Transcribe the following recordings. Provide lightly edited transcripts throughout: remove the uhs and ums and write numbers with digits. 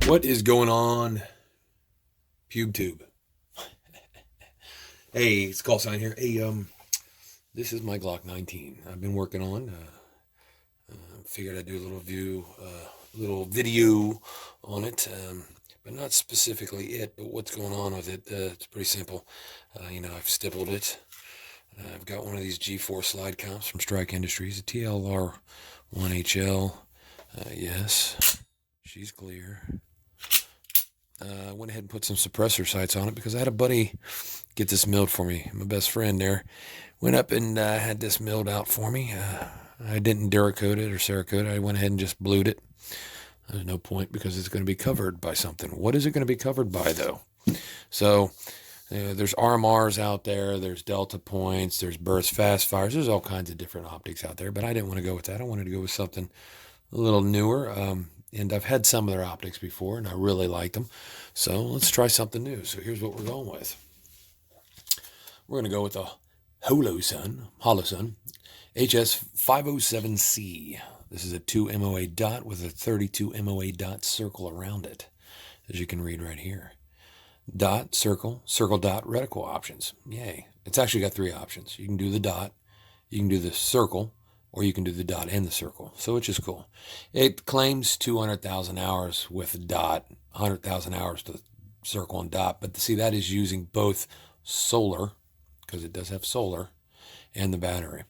What is going on, PubeTube? Hey, it's call sign here. Hey, this is my Glock 19. I've been working on. Figured I'd do a little video on it, but not specifically it, but what's going on with it. It's pretty simple. I've stippled it. I've got one of these G4 slide comps from Strike Industries, a TLR 1HL. Yes, she's clear. I went ahead and put some suppressor sights on it because I had a buddy get this milled for me. My best friend there went up and had this milled out for me. I didn't Duracoat it or Cerakote it. I went ahead and just blued it. There's no point because it's going to be covered by something. What is it going to be covered by, though? So there's RMRs out there. There's Delta points. There's burst fast fires. There's all kinds of different optics out there, but I didn't want to go with that. I wanted to go with something a little newer. And I've had some of their optics before, and I really liked them. So let's try something new. So here's what we're going with. We're going to go with the Holosun HS507C. This is a 2 MOA dot with a 32 MOA dot circle around it, as you can read right here. Dot, circle, circle dot, reticle options. Yay. It's actually got 3 options. You can do the dot, you can do the circle, or you can do the dot and the circle. So it's just cool. It claims 200,000 hours with a dot, 100,000 hours to circle and dot. But see, that is using both solar, because it does have solar, and the battery.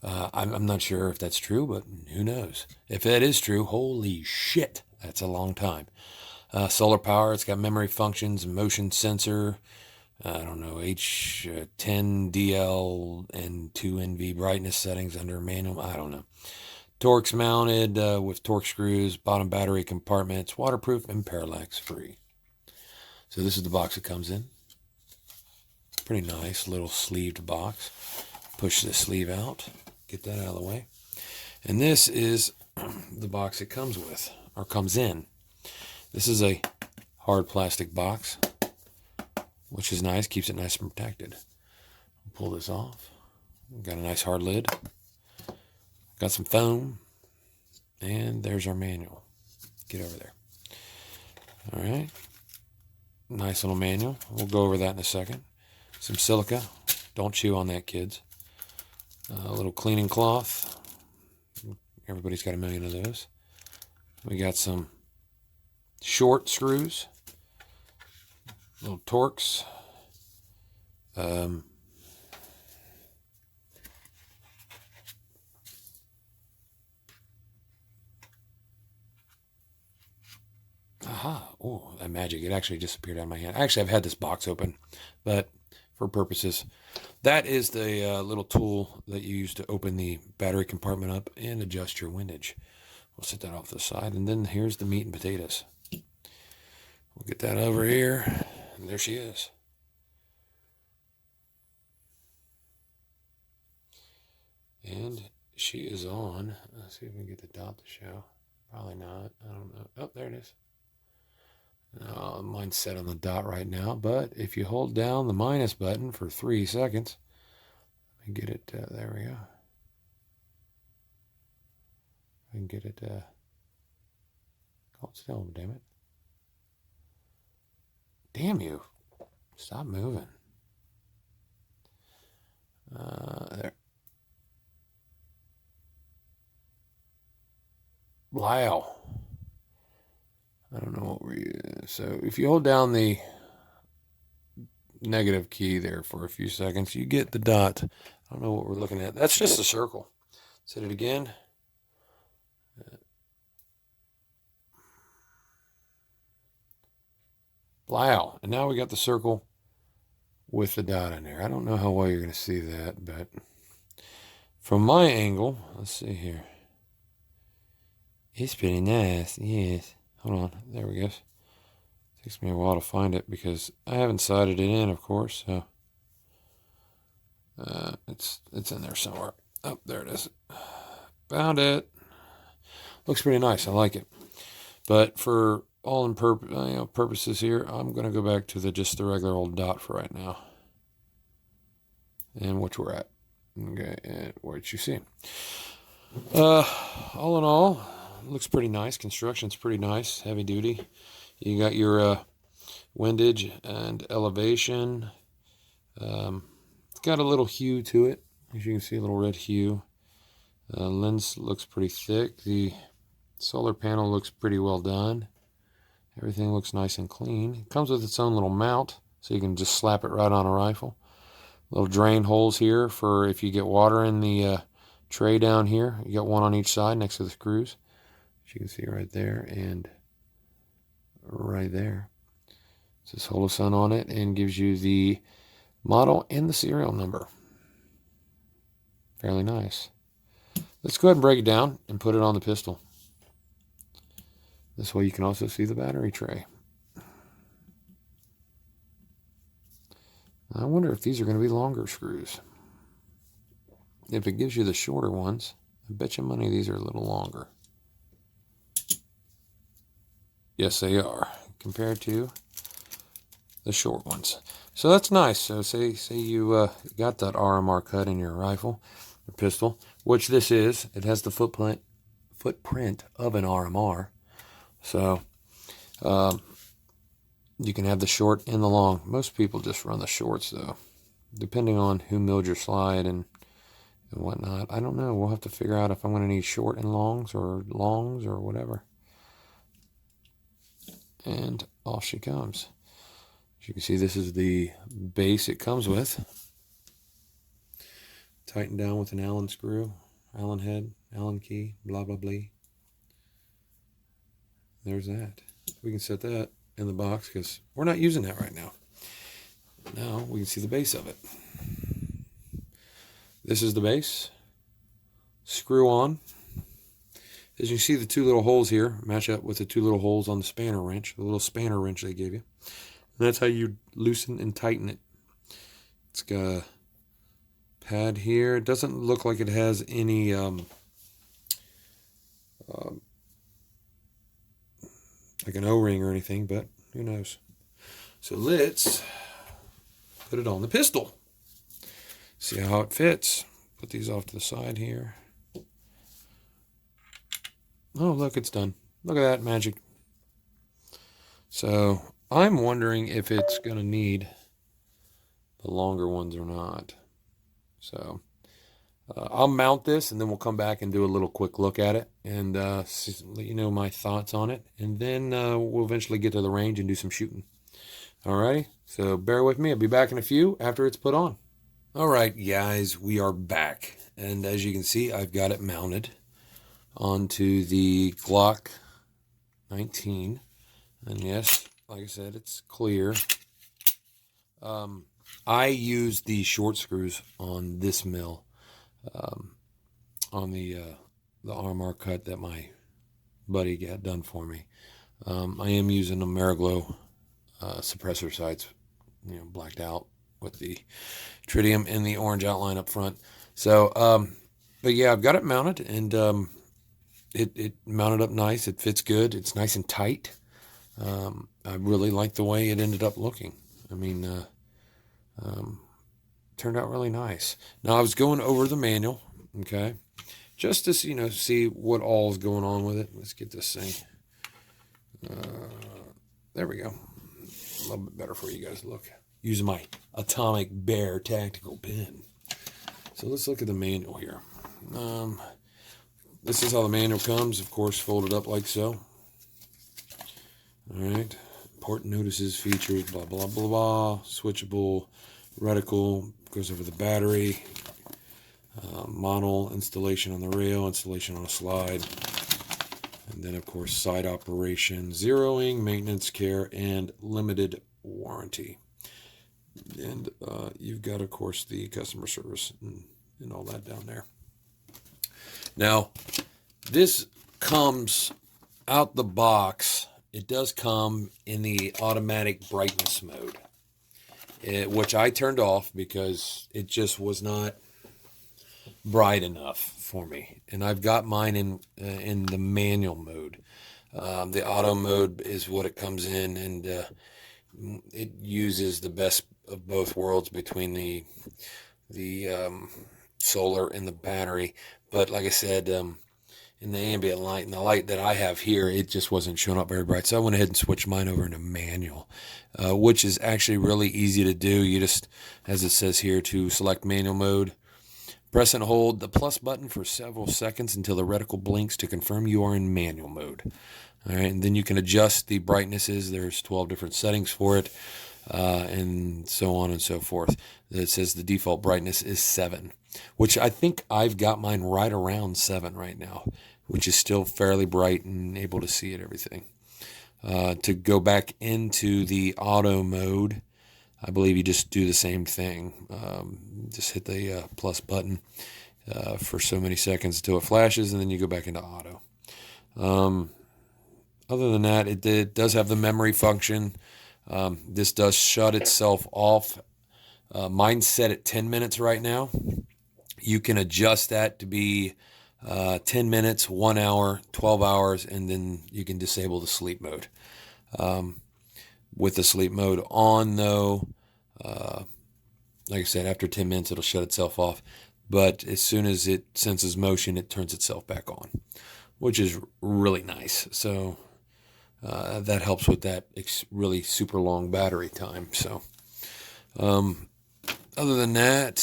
I'm not sure if that's true, but who knows? If that is true, holy shit, that's a long time. Solar power, it's got memory functions, motion sensor, I don't know, H10DL and 2NV brightness settings under manual. I don't know. Torx mounted with Torx screws, bottom battery compartments, waterproof and parallax free. So this is the box it comes in. Pretty nice little sleeved box. Push the sleeve out, get that out of the way. And this is the box it comes with, or comes in. This is a hard plastic box, which is nice, keeps it nice and protected. Pull this off. Got a nice hard lid. Got some foam. And there's our manual. Get over there. All right. Nice little manual. We'll go over that in a second. Some silica. Don't chew on that, kids. A little cleaning cloth. Everybody's got a million of those. We got some short screws. Little Torx. Aha. Oh, that magic. It actually disappeared out of my hand. Actually, I've had this box open, but for purposes, that is the little tool that you use to open the battery compartment up and adjust your windage. We'll set that off to the side, and then here's the meat and potatoes. We'll get that over here, and there she is. And she is on. Let's see if we can get the dot to show. Probably not. I don't know. Oh, there it is. Mine's set on the dot right now, but if you hold down the minus button for 3 seconds, let me get it, there we go. I can get it, hold still, damn it. Damn you. Stop moving. There. Wow. I don't know what so if you hold down the negative key there for a few seconds, you get the dot. I don't know what we're looking at. That's just a circle. Set it again. Wow. And now we got the circle with the dot in there. I don't know how well you're going to see that, but from my angle, let's see here. It's pretty nice, yes. Hold on, there we go. Takes me a while to find it because I haven't sighted it in, of course. So it's in there somewhere. Oh, there it is. Found it. Looks pretty nice. I like it. But for all purposes here, I'm going to go back to just the regular old dot for right now. And which we're at. Okay, and what you see. All in all, looks pretty nice. Construction's pretty nice, heavy duty. You got your windage and elevation. It's got a little hue to it. As you can see, a little red hue. Lens looks pretty thick. The solar panel looks pretty well done. Everything looks nice and clean. It comes with its own little mount, so you can just slap it right on a rifle. Little drain holes here for if you get water in the tray down here. You got one on each side next to the screws. As you can see right there and right there. It says Holosun on it and gives you the model and the serial number. Fairly nice. Let's go ahead and break it down and put it on the pistol. This way you can also see the battery tray. I wonder if these are going to be longer screws. If it gives you the shorter ones, I bet you money these are a little longer. Yes, they are, compared to the short ones. So that's nice. So say you got that RMR cut in your rifle or pistol, which this is. It has the footprint of an RMR. So you can have the short and the long. Most people just run the shorts, though, depending on who milled your slide and whatnot. I don't know. We'll have to figure out if I'm going to need short and longs or whatever. And off she comes. As you can see, this is the base it comes with. Tightened down with an Allen screw, Allen head, Allen key, blah, blah, blah. There's that. We can set that in the box because we're not using that right now. Now we can see the base of it. This is the base. Screw on. As you see, the two little holes here match up with the two little holes on the spanner wrench, the little spanner wrench they gave you. And that's how you loosen and tighten it. It's got a pad here. It doesn't look like it has any like an O-ring or anything, but who knows. So let's put it on the pistol. See how it fits. Put these off to the side here. Oh, look, it's done. Look at that magic. So I'm wondering if it's going to need the longer ones or not. So I'll mount this and then we'll come back and do a little quick look at it and let you know my thoughts on it. And then we'll eventually get to the range and do some shooting. Alrighty, so bear with me. I'll be back in a few after it's put on. Alright, guys, we are back. And as you can see, I've got it mounted onto the Glock 19. And yes, like I said, it's clear. I used the short screws on this mill, on the RMR cut that my buddy got done for me. I am using a Mariglow suppressor sights, blacked out with the tritium and the orange outline up front. So, but yeah, I've got it mounted, and it mounted up nice. It fits good. It's nice and tight. I really like the way it ended up looking. I mean, turned out really nice. Now, I was going over the manual, okay, just to see what all is going on with it. Let's get this thing. There we go. A little bit better for you guys to look. Using my Atomic Bear tactical pen. So let's look at the manual here. This is how the manual comes, of course, folded up like so. All right. Important notices, features, blah, blah, blah, blah. Switchable reticle, goes over the battery. Model, installation on the rail, installation on a slide. And then, of course, side operation, zeroing, maintenance care, and limited warranty. And you've got, of course, the customer service and all that down there. Now, this comes out the box. It does come in the automatic brightness mode, which I turned off because it just was not bright enough for me. And I've got mine in the manual mode. The auto mode is what it comes in, and it uses the best of both worlds between the solar and the battery. But like I said, in the ambient light, and the light that I have here, it just wasn't showing up very bright. So I went ahead and switched mine over into manual, which is actually really easy to do. You just, as it says here, to select manual mode, press and hold the plus button for several seconds until the reticle blinks to confirm you are in manual mode. All right, and then you can adjust the brightnesses. There's 12 different settings for it, and so on and so forth. It says the default brightness is 7, which I think I've got mine right around 7 right now, which is still fairly bright and able to see it, everything. To go back into the auto mode, I believe you just do the same thing. Just hit the plus button for so many seconds until it flashes, and then you go back into auto. Other than that, it does have the memory function. This does shut itself off. Mine's set at 10 minutes right now. You can adjust that to be 10 minutes, 1 hour, 12 hours, and then you can disable the sleep mode. With the sleep mode on, though, like I said, after 10 minutes, it'll shut itself off. But as soon as it senses motion, it turns itself back on, which is really nice. So that helps with that really super long battery time. So other than that,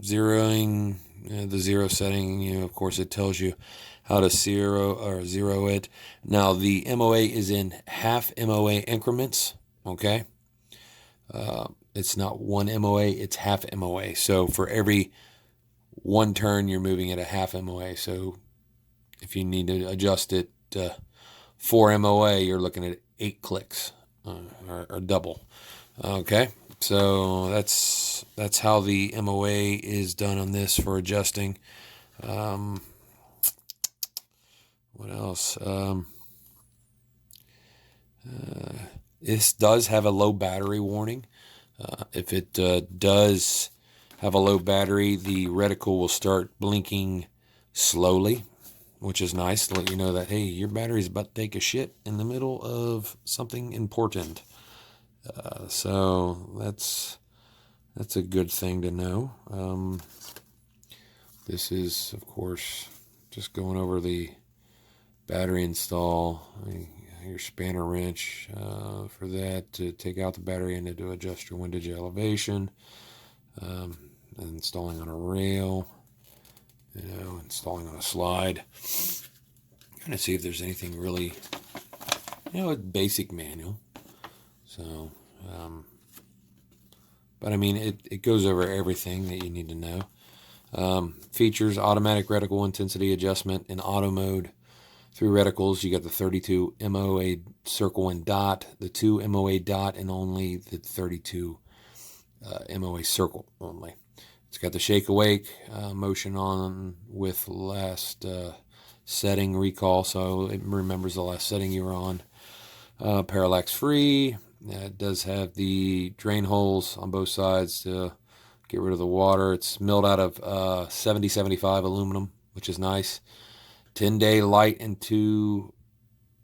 zeroing the zero setting, of course, it tells you how to zero it. Now, the MOA is in half MOA increments, okay? It's not 1 MOA, it's half MOA. So for every 1 turn, you're moving at a half MOA. So if you need to adjust it 4 MOA, you're looking at 8 clicks, or double. Okay, so that's how the MOA is done on this for adjusting. What else? This does have a low battery warning. If it does have a low battery, the reticle will start blinking slowly, which is nice to let you know that, hey, your battery's about to take a shit in the middle of something important. So that's a good thing to know. This is, of course, just going over the battery install. Your spanner wrench for that to take out the battery and to adjust your windage elevation. And installing on a rail, installing on a slide. Trying to see if there's anything really, a basic manual. So, but I mean, it goes over everything that you need to know. Features: automatic reticle intensity adjustment in auto mode. 3 reticles. You got the 32 MOA circle and dot, the 2 MOA dot, and only the 32 MOA circle only. It's got the shake awake motion on with last setting recall, so it remembers the last setting you were on. Parallax free. It does have the drain holes on both sides to get rid of the water. It's milled out of 7075 aluminum, which is nice. 10-day light and 2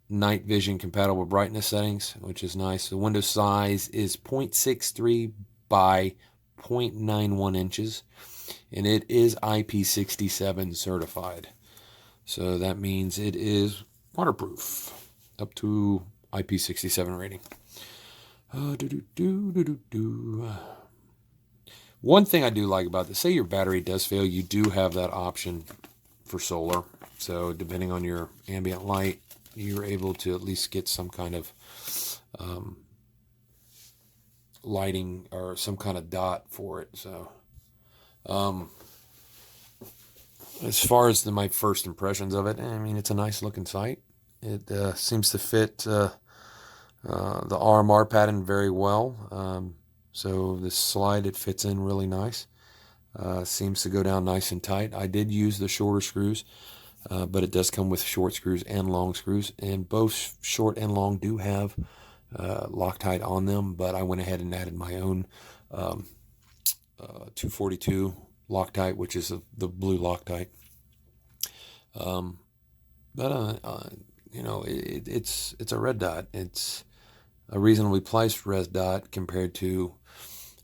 night vision compatible brightness settings, which is nice. The window size is 0.63 by 0.91 inches, and it is IP67 certified. So that means it is waterproof up to IP67 rating. One thing I do like about this, say your battery does fail, you do have that option for solar. So depending on your ambient light, you're able to at least get some kind of lighting or some kind of dot for it. So as far as my first impressions of it, I mean, it's a nice looking sight. It seems to fit the RMR pattern very well. So this slide, it fits in really nice. Seems to go down nice and tight. I did use the shorter screws, but it does come with short screws and long screws, and both short and long do have Loctite on them, but I went ahead and added my own 242 Loctite, which is the blue Loctite. It's a red dot. It's a reasonably priced red dot compared to,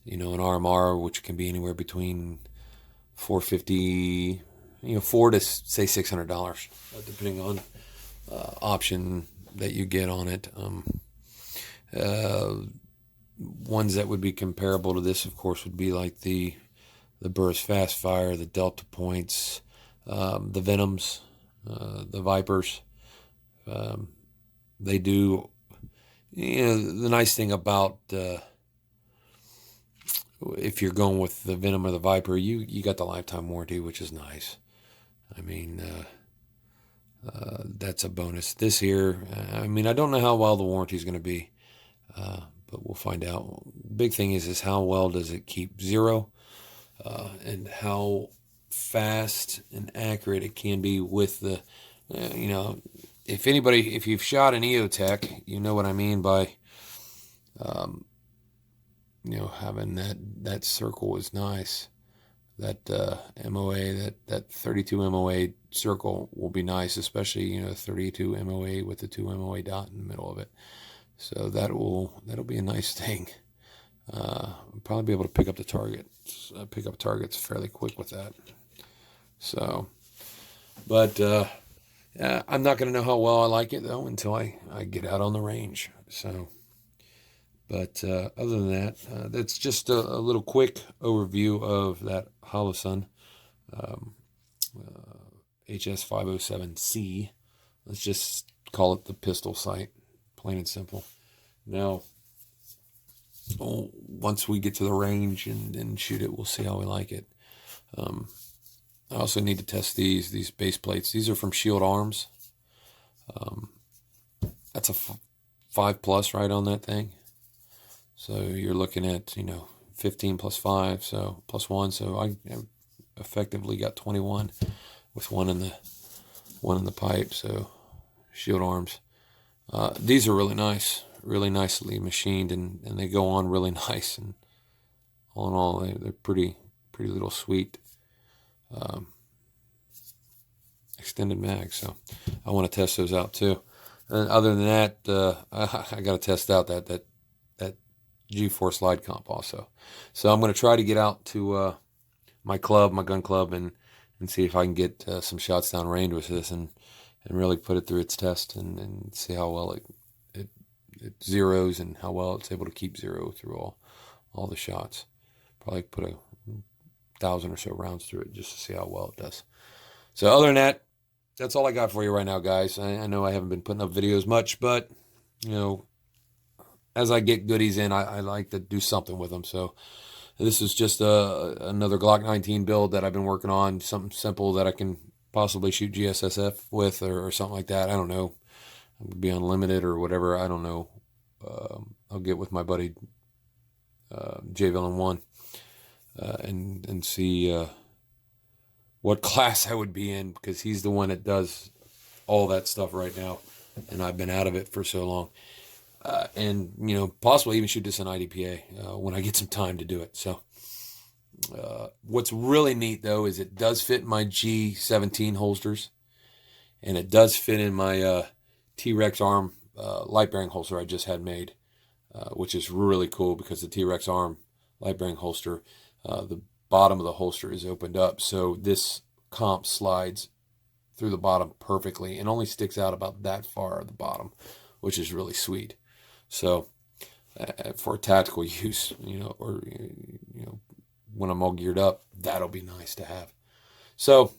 an RMR, which can be anywhere between $450 $400 to say $600, depending on option that you get on it. Ones that would be comparable to this, of course, would be like the Burst Fast Fire, the Delta Points, the Venoms, the Vipers. They do, the nice thing about if you're going with the Venom or the Viper, you got the lifetime warranty, which is nice. I mean, that's a bonus. This here, I mean, I don't know how well the warranty is going to be, but we'll find out. Big thing is how well does it keep zero, and how fast and accurate it can be with the, if you've shot an EOTech, you know what I mean by, having that circle is nice. That MOA, that 32 MOA circle will be nice, especially 32 MOA with the 2 MOA dot in the middle of it. So that'll be a nice thing. I'll probably be able to pick up targets fairly quick with that. So, but I'm not going to know how well I like it though until I get out on the range. So. But other than that, that's just a little quick overview of that Holosun HS507C. Let's just call it the pistol sight, plain and simple. Now, once we get to the range and shoot it, we'll see how we like it. I also need to test these base plates. These are from Shield Arms. That's a 5+ right on that thing. So you're looking at, 15 plus 5, so plus 1. So I effectively got 21 with one in the pipe. So Shield Arms. These are really nice, really nicely machined, and they go on really nice. And all in all, they're pretty little sweet extended mags. So I want to test those out too. And other than that, I got to test out that G4 slide comp also. So I'm going to try to get out to my gun club, and see if I can get some shots down range with this, and really put it through its test, and see how well it zeros, and how well it's able to keep zero through all the shots. Probably put 1,000 or so rounds through it just to see how well it does. So other than that, that's all I got for you right now, guys. I know I haven't been putting up videos much, but as I get goodies in, I like to do something with them. So this is just another Glock 19 build that I've been working on, something simple that I can possibly shoot GSSF with, or something like that. I don't know. It would be unlimited or whatever. I don't know. I'll get with my buddy JVillain1 and see what class I would be in, because he's the one that does all that stuff right now, and I've been out of it for so long. And possibly even shoot this in IDPA when I get some time to do it. So what's really neat though is it does fit my G17 holsters, and it does fit in my T-Rex arm light bearing holster I just had made, which is really cool, because the T-Rex arm light bearing holster, the bottom of the holster is opened up, so this comp slides through the bottom perfectly and only sticks out about that far at the bottom, which is really sweet. So for tactical use, or when I'm all geared up, that'll be nice to have. So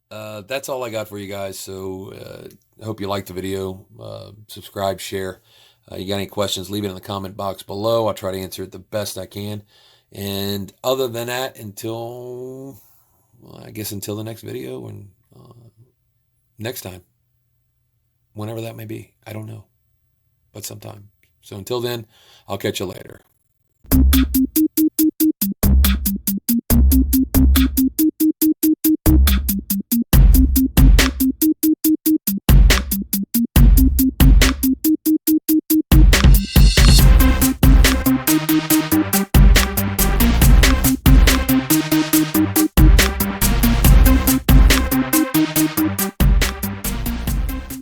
that's all I got for you guys. So I hope you liked the video. Subscribe, share. You got any questions, leave it in the comment box below. I'll try to answer it the best I can. And other than that, until the next video, and next time, whenever that may be, I don't know, but sometime. So until then, I'll catch you later.